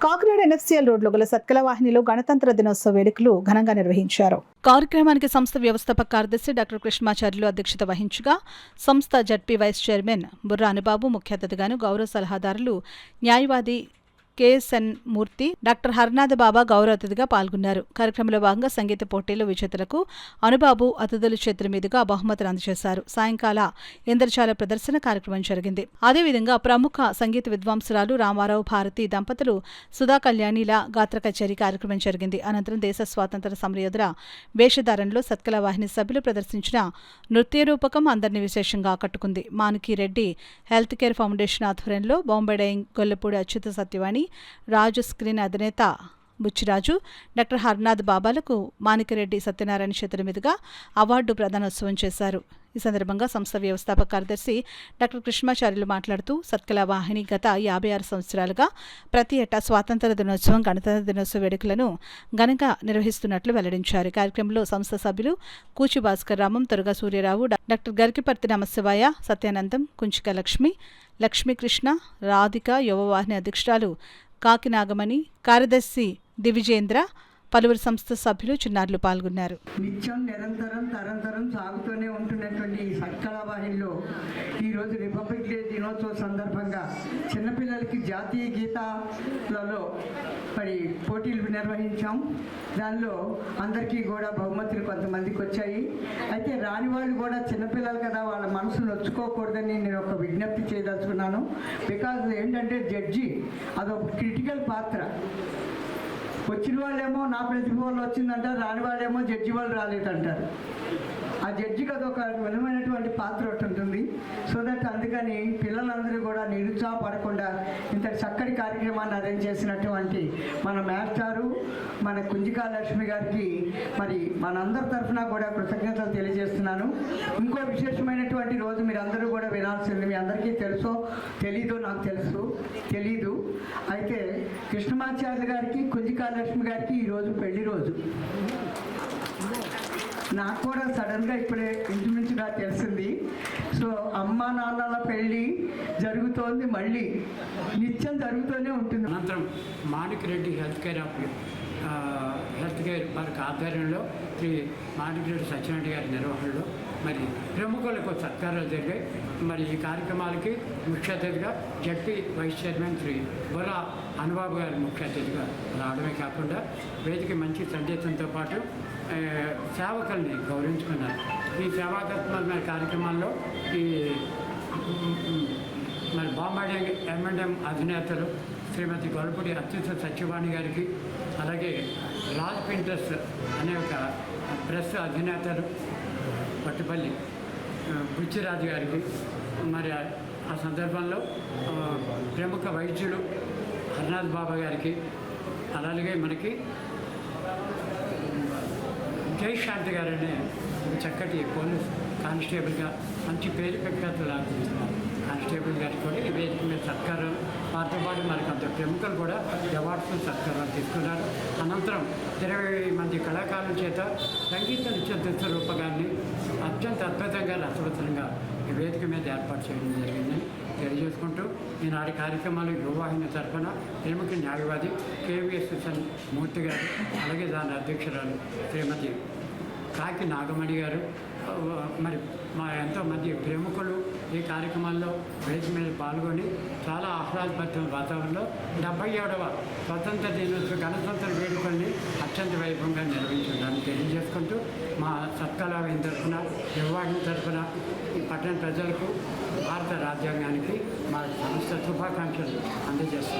Kakinada NFCL రోడ్లో గల సత్కల వాహినిలో గణతంత్ర దినోత్సవ వేడుకలు ఘనంగా నిర్వహించారు. కార్యక్రమానికి సంస్థ వ్యవస్థాపక కార్యదర్శి డాక్టర్ కృష్ణమాచార్యులు అధ్యక్షత వహించగా సంస్థ ZP vice chairman Burra Anubabu ముఖ్య అతిథిగాను, గౌరవ సలహాదారులు న్యాయవాది కేఎస్ఎన్ మూర్తి, డాక్టర్ హర్నాథ బాబా గౌరవ అతిథిగా పాల్గొన్నారు. కార్యక్రమంలో భాగంగా సంగీత పోటీల్లో విజేతలకు అనుబాబు అతిథుల చేతుల మీదుగా బహుమతులు అందజేశారు. సాయంకాల ఇంద్రజాల ప్రదర్శన కార్యక్రమం జరిగింది. అదేవిధంగా ప్రముఖ సంగీత విద్వాంసురాలు రామారావు భారతి దంపతులు సుధా కళ్యాణిల గాత్ర కచేరీ కార్యక్రమం జరిగింది. అనంతరం దేశ స్వాతంత్ర సమరయోధుల వేషధారణలో సత్కల వాహిని సభ్యులు ప్రదర్శించిన నృత్య రూపకం అందరినీ విశేషంగా ఆకట్టుకుంది. మాణికిరెడ్డి హెల్త్ కేర్ ఫౌండేషన్ ఆధ్వర్యంలో బాంబే డైయింగ్ గొల్లపూడి అచ్యుత సత్యవాణి, రాజు స్క్రీన్ అధినేత బుచ్చిరాజు, డాక్టర్ హర్నాథ్ బాబాలకు మాణికిరెడ్డి సత్యనారాయణ చేతుల మీదుగా అవార్డు ప్రదానోత్సవం చేశారు. ఈ సందర్భంగా సంస్థ వ్యవస్థాపక కార్యదర్శి డాక్టర్ కృష్ణమాచార్యులు మాట్లాడుతూ, సత్కల వాహిని గత 56 సంవత్సరాలుగా ప్రతి ఏటా స్వాతంత్ర దినోత్సవం, గణతంత్ర దినోత్సవ వేడుకలను ఘనంగా నిర్వహిస్తున్నట్లు వెల్లడించారు. కార్యక్రమంలో సంస్థ సభ్యులు కూచి భాస్కర్ రామం, తురగా సూర్యరావు, డాక్టర్ గరికిపర్తి నమశివాయ, సత్యానందం, కుంచిక లక్ష్మి, లక్ష్మీకృష్ణ, రాధిక, యువవాహిని అధ్యక్షురాలు కాకి నాగమణి, కార్యదర్శి దివిజేంద్ర, పలువురు సంస్థ సభ్యులు, చిన్నారులు పాల్గొన్నారు. నిత్యం నిరంతరం తరంతరం సాగుతూనే ఉంటున్నటువంటి ఈ సత్కల వాహినిలో ఈరోజు రిపబ్లిక్ డే దినోత్సవ సందర్భంగా చిన్నపిల్లలకి జాతీయ గీతాలలో మరి పోటీలు నిర్వహించాం. దానిలో అందరికీ కూడా బహుమతులు కొంతమందికి వచ్చాయి. అయితే రాని వాళ్ళు కూడా చిన్నపిల్లలు కదా, వాళ్ళ మనసు నొచ్చుకోకూడదని నేను ఒక విజ్ఞప్తి చేయదలుచుకున్నాను. బికాజ్ ఏంటంటే జడ్జి అదొక క్రిటికల్ పాత్ర. వచ్చిన వాళ్ళేమో నా ప్రతిభ వల్ల వచ్చిందంటారు, రాని వాళ్ళేమో జడ్జి వాళ్ళు రాలేదంటారు. ఆ జడ్జికి అదొక విధమైనటువంటి పాత్ర ఒకటి ఉంటుంది. సో దట్ అందుకని పిల్లలందరూ కూడా నిరుత్సాహపడకుండా ఇంత చక్కటి కార్యక్రమాన్ని అరేంజ్ చేసినటువంటి మన మేస్టారు, మన కుంజికా లక్ష్మి గారికి మరి మనందరి తరఫున కూడా కృతజ్ఞతలు తెలియజేస్తున్నాను. ఇంకో విశేషమైనటువంటి రోజు మీరు అందరూ కూడా వినాల్సింది. మీ అందరికీ తెలుసో తెలీదో నాకు తెలీదు. అయితే కృష్ణమాచార్య గారికి, కుంజికా లక్ష్మి గారికి ఈరోజు పెళ్లి రోజు. నాకు కూడా సడన్గా ఇప్పుడే ఇంచుమించుగా తెలిసింది. సో అమ్మ నాన్నల పెళ్ళి జరుగుతోంది, మళ్ళీ నిత్యం జరుగుతూనే ఉంటుంది. అనంతరం మాణికిరెడ్డి హెల్త్ కేర్ వారికి ఆధ్వర్యంలో శ్రీ మాణికిరెడ్డి సత్యనారాయణ గారి నిర్వహణలో మరి ప్రముఖులకు సత్కారాలు జరిగాయి. మరి ఈ కార్యక్రమాలకి ముఖ్య అతిథిగా ZP vice chairman Shri Burra Anubabu గారు ముఖ్య అతిథిగా రావడమే కాకుండా వేదిక మంచి సందేశంతో పాటు సేవకుల్ని గౌరవించుకున్నారు. ఈ సేవాత్మకమైన కార్యక్రమాల్లో ఈ మరి బాంబే M&M అధినేతలు శ్రీమతి గొల్లపూడి అచ్యుత సత్యవాణి గారికి, అలాగే రాజ్ ప్రింటర్స్ అనే ఒక ప్రెస్ అధినేతలు పట్టుపల్లి బుచ్చిరాజు గారికి, మరి ఆ సందర్భంలో ప్రముఖ వైద్యులు హర్నాథ్ బాబా గారికి, అలాగే మనకి జయశాంతి గారు అనే చక్కటి పోలీస్ కానిస్టేబుల్గా మంచి పేరు ప్రఖ్యాతులు ఆర్జిస్తున్నారు. కానిస్టేబుల్ గారికి కూడా ఈ వేదిక మీద సత్కారాలు, వారితో పాటు మనకు అంత ప్రముఖులు కూడా అవార్డ్స్ సత్కారాలు తీసుకున్నారు. అనంతరం 20 మంది కళాకారుల చేత సంగీత నృత్య రూపకాన్ని అత్యంత అద్భుతంగా, రసవత్తరంగా ఈ వేదిక మీద ఏర్పాటు చేయడం జరిగిందని తెలియజేసుకుంటూ, ఈనాటి కార్యక్రమాలు యువవాహిని తరఫున ప్రముఖ న్యాయవాది కేవీఎస్ మూర్తి గారు, అలాగే దాని అధ్యక్షురాలు శ్రీమతి కాకి నాగమణి గారు, మరి మా ఎంతోమంది ప్రముఖులు ఈ కార్యక్రమాల్లో వేదిక మీద పాల్గొని చాలా ఆహ్లాదభరితమైన వాతావరణంలో 77వ స్వతంత్ర దినోత్సవ గణతంత్ర వేడుకల్ని అత్యంత వైభవంగా నిర్వహించడానికి తెలియజేసుకుంటూ, మా సత్కల వాహిని తరఫున, యువవాహిని తరఫున ఈ పట్టణ ప్రజలకు, భారత రాజ్యాంగానికి మా సంస్థ శుభాకాంక్షలు అందజేస్తున్నాం.